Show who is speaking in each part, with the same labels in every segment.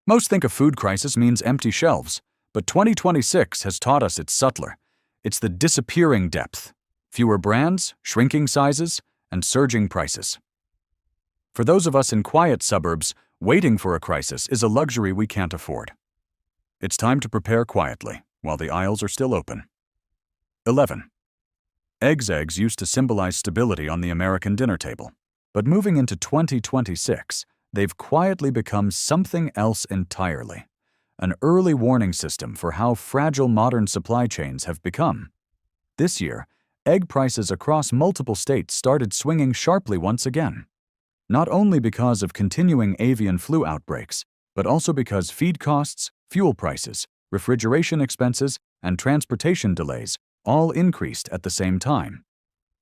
Speaker 1: Most think a food crisis means empty shelves, but 2026 has taught us it's subtler. It's the disappearing depth. Fewer brands, shrinking sizes, and surging prices. For those of us in quiet suburbs, waiting for a crisis is a luxury we can't afford. It's time to prepare quietly, while the aisles are still open. 11. Eggs used to symbolize stability on the American dinner table. But moving into 2026, they've quietly become something else entirely. An early warning system for how fragile modern supply chains have become. This year, egg prices across multiple states started swinging sharply once again. Not only because of continuing avian flu outbreaks, but also because feed costs, fuel prices, refrigeration expenses, and transportation delays all increased at the same time.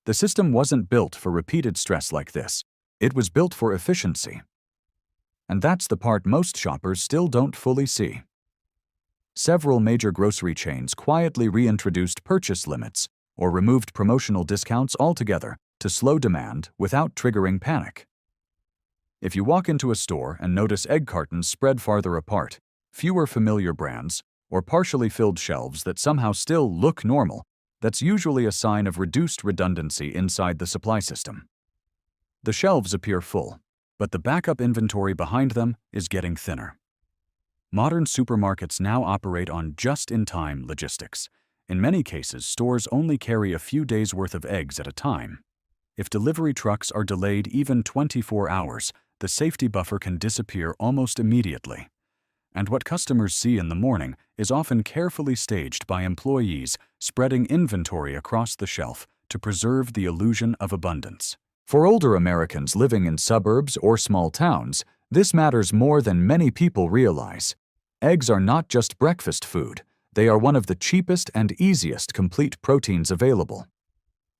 Speaker 1: The system wasn't built for repeated stress like this. It was built for efficiency. And that's the part most shoppers still don't fully see. Several major grocery chains quietly reintroduced purchase limits or removed promotional discounts altogether to slow demand without triggering panic. If you walk into a store and notice egg cartons spread farther apart, fewer familiar brands, or partially filled shelves that somehow still look normal, that's usually a sign of reduced redundancy inside the supply system. The shelves appear full, but the backup inventory behind them is getting thinner. Modern supermarkets now operate on just-in-time logistics. In many cases, stores only carry a few days' worth of eggs at a time. If delivery trucks are delayed even 24 hours, the safety buffer can disappear almost immediately. And what customers see in the morning is often carefully staged by employees spreading inventory across the shelf to preserve the illusion of abundance. For older Americans living in suburbs or small towns, this matters more than many people realize. Eggs are not just breakfast food. They are one of the cheapest and easiest complete proteins available.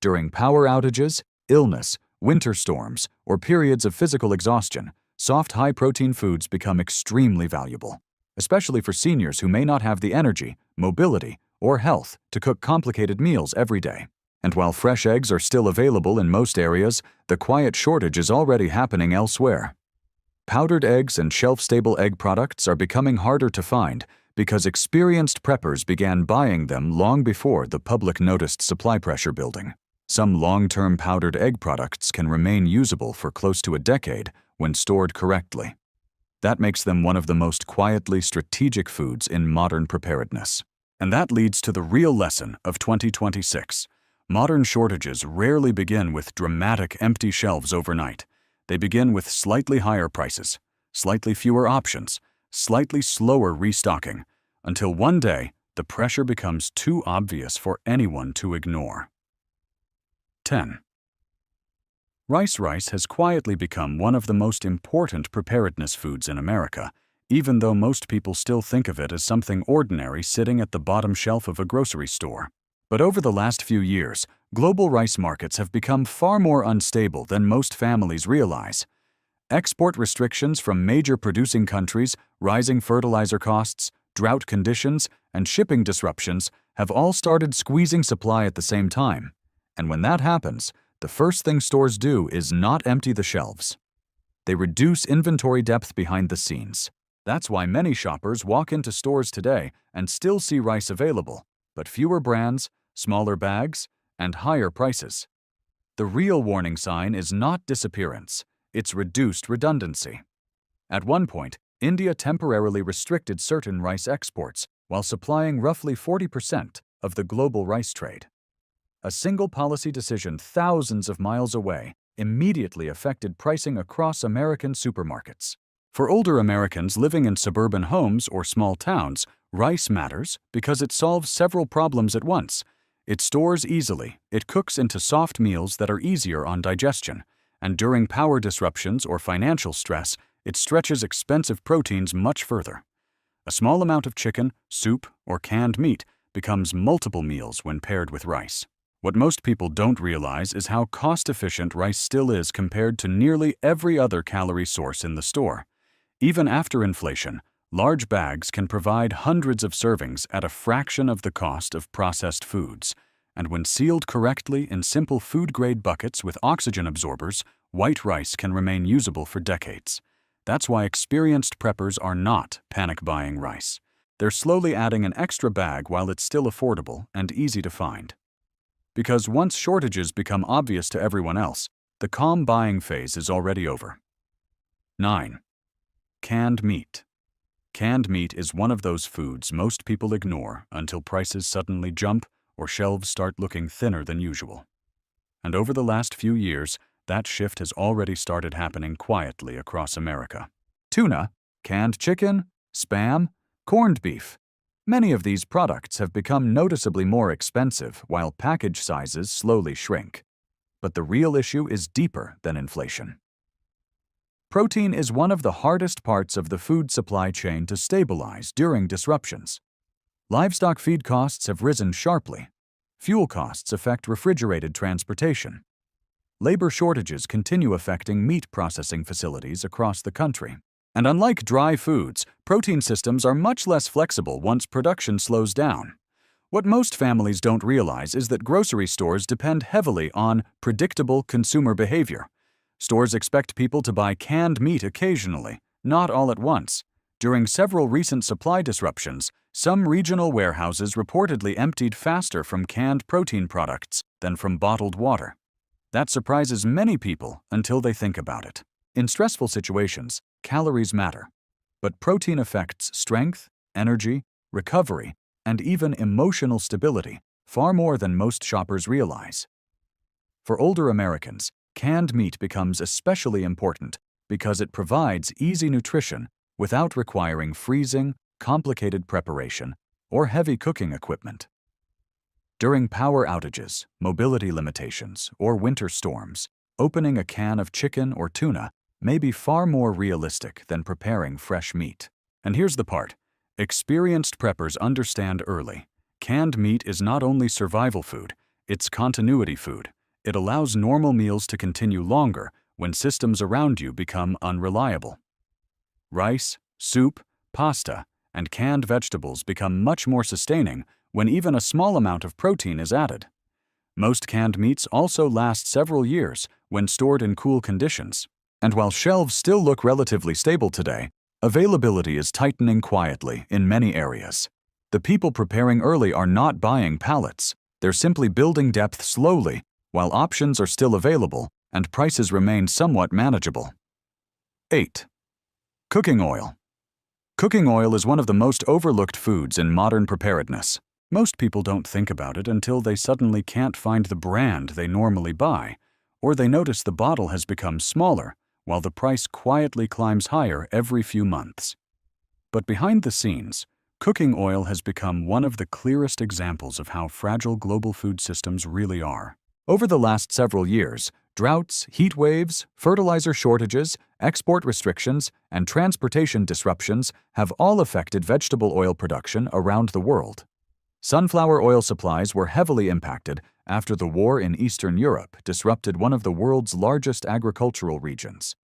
Speaker 1: During power outages, illness, winter storms, or periods of physical exhaustion, soft high-protein foods become extremely valuable, especially for seniors who may not have the energy, mobility, or health to cook complicated meals every day. And while fresh eggs are still available in most areas, the quiet shortage is already happening elsewhere. Powdered eggs and shelf-stable egg products are becoming harder to find because experienced preppers began buying them long before the public noticed supply pressure building. Some long-term powdered egg products can remain usable for close to a decade when stored correctly. That makes them one of the most quietly strategic foods in modern preparedness. And that leads to the real lesson of 2026. Modern shortages rarely begin with dramatic empty shelves overnight. They begin with slightly higher prices, slightly fewer options, slightly slower restocking, until one day the pressure becomes too obvious for anyone to ignore. 10. Rice has quietly become one of the most important preparedness foods in America, even though most people still think of it as something ordinary sitting at the bottom shelf of a grocery store. But over the last few years, global rice markets have become far more unstable than most families realize. Export restrictions from major producing countries, rising fertilizer costs, drought conditions, and shipping disruptions have all started squeezing supply at the same time. And when that happens, the first thing stores do is not empty the shelves. They reduce inventory depth behind the scenes. That's why many shoppers walk into stores today and still see rice available, but fewer brands, smaller bags, and higher prices. The real warning sign is not disappearance, it's reduced redundancy. At one point, India temporarily restricted certain rice exports while supplying roughly 40% of the global rice trade. A single policy decision thousands of miles away immediately affected pricing across American supermarkets. For older Americans living in suburban homes or small towns, rice matters because it solves several problems at once. It stores easily, it cooks into soft meals that are easier on digestion, and during power disruptions or financial stress, it stretches expensive proteins much further. A small amount of chicken, soup, or canned meat becomes multiple meals when paired with rice. What most people don't realize is how cost-efficient rice still is compared to nearly every other calorie source in the store. Even after inflation, large bags can provide hundreds of servings at a fraction of the cost of processed foods. And when sealed correctly in simple food-grade buckets with oxygen absorbers, white rice can remain usable for decades. That's why experienced preppers are not panic buying rice. They're slowly adding an extra bag while it's still affordable and easy to find. Because once shortages become obvious to everyone else, the calm buying phase is already over. 9. Canned meat. Canned meat is one of those foods most people ignore until prices suddenly jump or shelves start looking thinner than usual. And over the last few years, that shift has already started happening quietly across America. Tuna, canned chicken, Spam, corned beef. Many of these products have become noticeably more expensive while package sizes slowly shrink. But the real issue is deeper than inflation. Protein is one of the hardest parts of the food supply chain to stabilize during disruptions. Livestock feed costs have risen sharply. Fuel costs affect refrigerated transportation. Labor shortages continue affecting meat processing facilities across the country. And unlike dry foods, protein systems are much less flexible once production slows down. What most families don't realize is that grocery stores depend heavily on predictable consumer behavior. Stores expect people to buy canned meat occasionally, not all at once. During several recent supply disruptions, some regional warehouses reportedly emptied faster from canned protein products than from bottled water. That surprises many people until they think about it. In stressful situations, calories matter, but protein affects strength, energy, recovery, and even emotional stability far more than most shoppers realize. For older Americans, canned meat becomes especially important because it provides easy nutrition without requiring freezing, complicated preparation, or heavy cooking equipment. During power outages, mobility limitations, or winter storms, opening a can of chicken or tuna may be far more realistic than preparing fresh meat. And here's the part. Experienced preppers understand early. Canned meat is not only survival food, it's continuity food. It allows normal meals to continue longer when systems around you become unreliable. Rice, soup, pasta, and canned vegetables become much more sustaining when even a small amount of protein is added. Most canned meats also last several years when stored in cool conditions. And while shelves still look relatively stable today, availability is tightening quietly in many areas. The people preparing early are not buying pallets. They're simply building depth slowly while options are still available and prices remain somewhat manageable. 8. Cooking oil. Cooking oil is one of the most overlooked foods in modern preparedness. Most people don't think about it until they suddenly can't find the brand they normally buy, or they notice the bottle has become smaller while the price quietly climbs higher every few months. But behind the scenes, cooking oil has become one of the clearest examples of how fragile global food systems really are. Over the last several years, droughts, heat waves, fertilizer shortages, export restrictions, and transportation disruptions have all affected vegetable oil production around the world. Sunflower oil supplies were heavily impacted after the war in Eastern Europe disrupted one of the world's largest agricultural regions.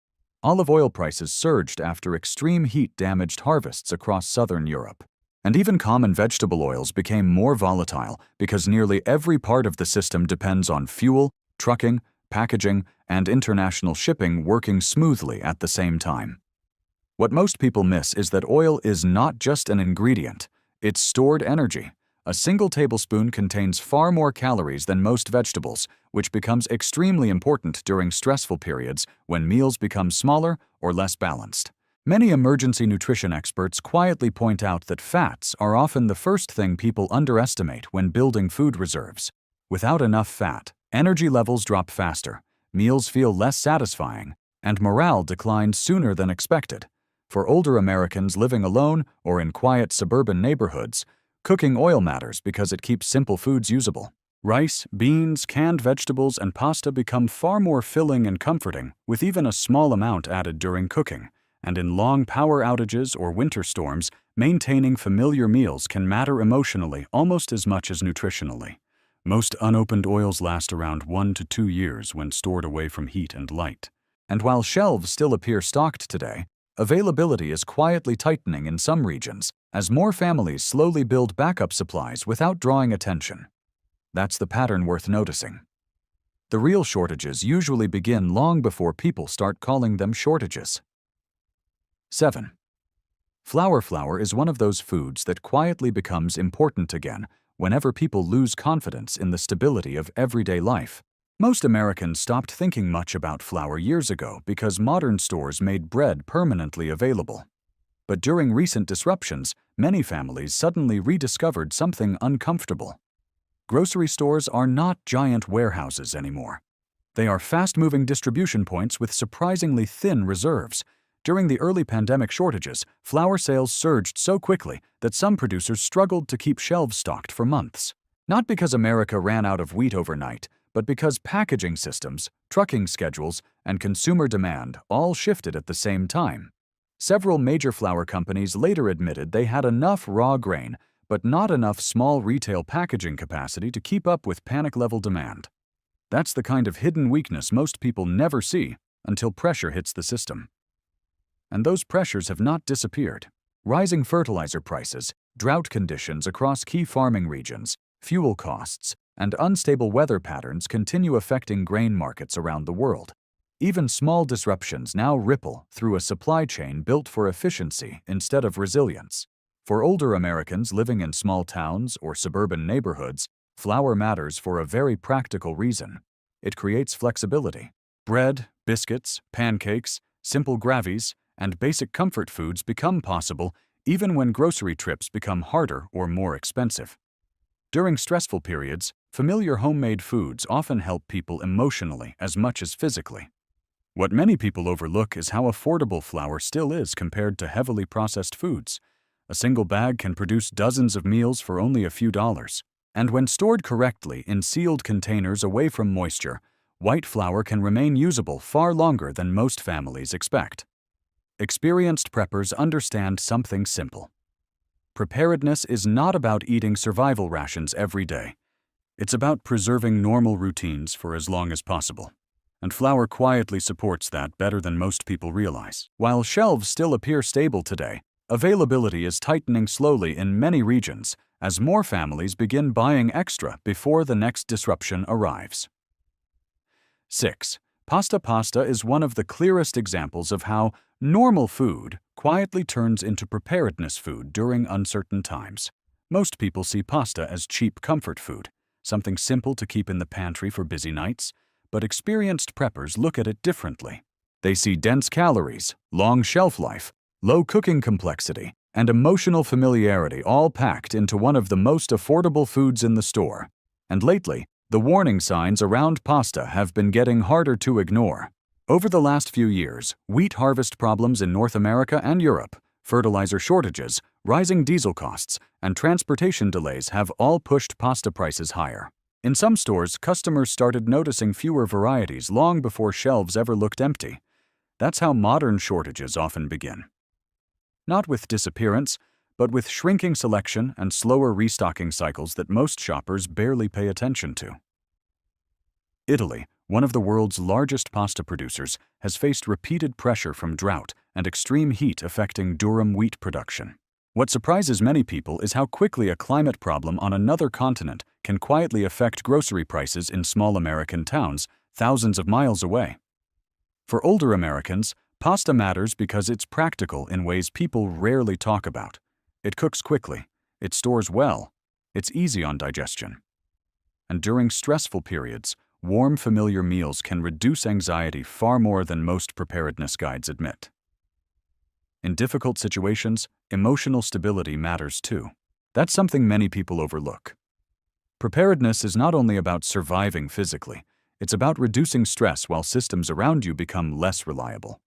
Speaker 1: Olive oil prices surged after extreme heat damaged harvests across southern Europe. And even common vegetable oils became more volatile because nearly every part of the system depends on fuel, trucking, packaging, and international shipping working smoothly at the same time. What most people miss is that oil is not just an ingredient, it's stored energy. A single tablespoon contains far more calories than most vegetables, which becomes extremely important during stressful periods when meals become smaller or less balanced. Many emergency nutrition experts quietly point out that fats are often the first thing people underestimate when building food reserves. Without enough fat, energy levels drop faster, meals feel less satisfying, and morale declines sooner than expected. For older Americans living alone or in quiet suburban neighborhoods, cooking oil matters because it keeps simple foods usable. Rice, beans, canned vegetables, and pasta become far more filling and comforting with even a small amount added during cooking. And in long power outages or winter storms, maintaining familiar meals can matter emotionally almost as much as nutritionally. Most unopened oils last around 1 to 2 years when stored away from heat and light. And while shelves still appear stocked today, availability is quietly tightening in some regions as more families slowly build backup supplies without drawing attention. That's the pattern worth noticing. The real shortages usually begin long before people start calling them shortages. 7. Flour is one of those foods that quietly becomes important again whenever people lose confidence in the stability of everyday life. Most Americans stopped thinking much about flour years ago because modern stores made bread permanently available. But during recent disruptions, many families suddenly rediscovered something uncomfortable. Grocery stores are not giant warehouses anymore. They are fast-moving distribution points with surprisingly thin reserves. During the early pandemic shortages, flour sales surged so quickly that some producers struggled to keep shelves stocked for months. Not because America ran out of wheat overnight, but because packaging systems, trucking schedules, and consumer demand all shifted at the same time. Several major flour companies later admitted they had enough raw grain, but not enough small retail packaging capacity to keep up with panic-level demand. That's the kind of hidden weakness most people never see until pressure hits the system. And those pressures have not disappeared. Rising fertilizer prices, drought conditions across key farming regions, fuel costs, and unstable weather patterns continue affecting grain markets around the world. Even small disruptions now ripple through a supply chain built for efficiency instead of resilience. For older Americans living in small towns or suburban neighborhoods, flour matters for a very practical reason. It creates flexibility. Bread, biscuits, pancakes, simple gravies, and basic comfort foods become possible even when grocery trips become harder or more expensive. During stressful periods, familiar homemade foods often help people emotionally as much as physically. What many people overlook is how affordable flour still is compared to heavily processed foods. A single bag can produce dozens of meals for only a few dollars. And when stored correctly in sealed containers away from moisture, white flour can remain usable far longer than most families expect. Experienced preppers understand something simple. Preparedness is not about eating survival rations every day. It's about preserving normal routines for as long as possible. And flour quietly supports that better than most people realize. While shelves still appear stable today, availability is tightening slowly in many regions as more families begin buying extra before the next disruption arrives. 6. Pasta is one of the clearest examples of how normal food quietly turns into preparedness food during uncertain times. Most people see pasta as cheap comfort food, something simple to keep in the pantry for busy nights, but experienced preppers look at it differently. They see dense calories, long shelf life, low cooking complexity, and emotional familiarity all packed into one of the most affordable foods in the store. And lately, the warning signs around pasta have been getting harder to ignore. Over the last few years, wheat harvest problems in North America and Europe, fertilizer shortages, rising diesel costs, and transportation delays have all pushed pasta prices higher. In some stores, customers started noticing fewer varieties long before shelves ever looked empty. That's how modern shortages often begin. Not with disappearance, but with shrinking selection and slower restocking cycles that most shoppers barely pay attention to. Italy, one of the world's largest pasta producers, has faced repeated pressure from drought and extreme heat affecting durum wheat production. What surprises many people is how quickly a climate problem on another continent can quietly affect grocery prices in small American towns thousands of miles away. For older Americans, pasta matters because it's practical in ways people rarely talk about. It cooks quickly, it stores well, it's easy on digestion. And during stressful periods, warm, familiar meals can reduce anxiety far more than most preparedness guides admit. In difficult situations, emotional stability matters too. That's something many people overlook. Preparedness is not only about surviving physically, it's about reducing stress while systems around you become less reliable.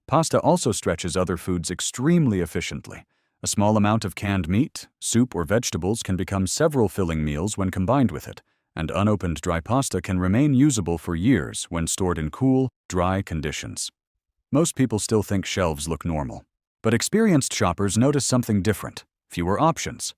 Speaker 1: Pasta also stretches other foods extremely efficiently. A small amount of canned meat, soup, or vegetables can become several filling meals when combined with it, and unopened dry pasta can remain usable for years when stored in cool, dry conditions. Most people still think shelves look normal, but experienced shoppers notice something different: fewer options,